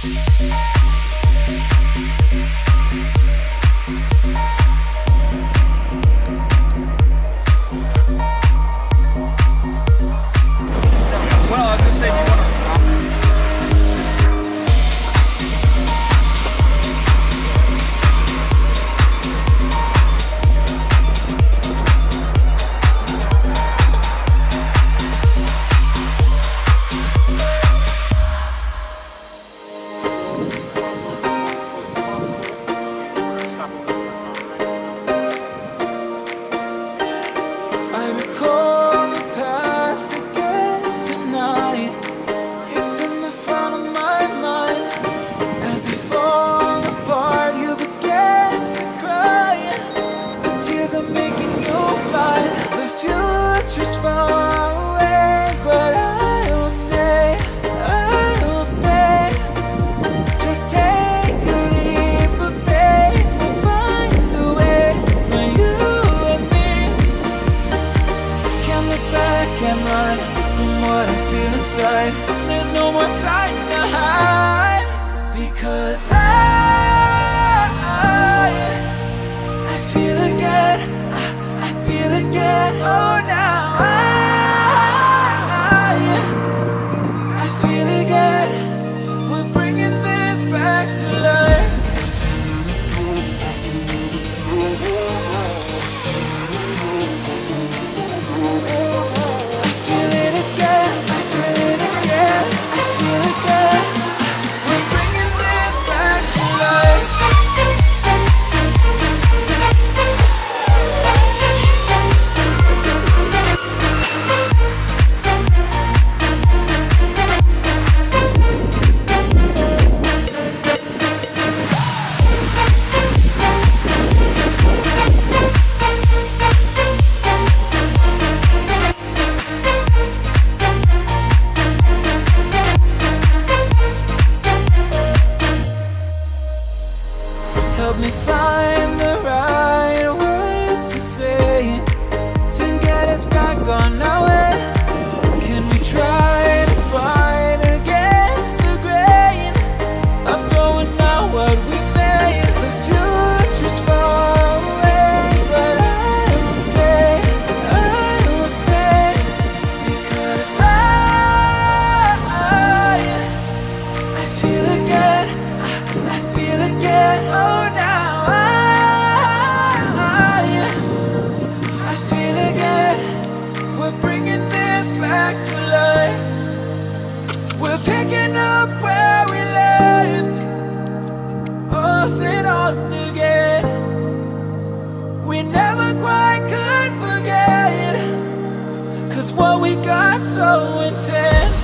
Well, I was gonna say, do you want to? I recall the past again tonight. It's in the front of my mind. As we fall apart, you begin to cry. The tears are making you blind. The future's far away, but I will stay. I will stay. Just take a leap of faith. We'll find a way for you and me. Can't look back and run from what I feel inside. There's no more time to hide. Because I feel again. I feel again. Oh, now I feel again. We're bringing this back to life. I feel it again. I feel it again. I feel again. We're bringing this back to life. Help me find the right words to say to get us back on our way. Can we try to fight against the grain of throwing out what we made? The future's far away, but I will stay. I will stay. Because I feel again. I feel again. Oh, now I feel again. We're bringing this back to life. We're picking up where we left off and on again. We never quite could forget, 'cause what we got so intense.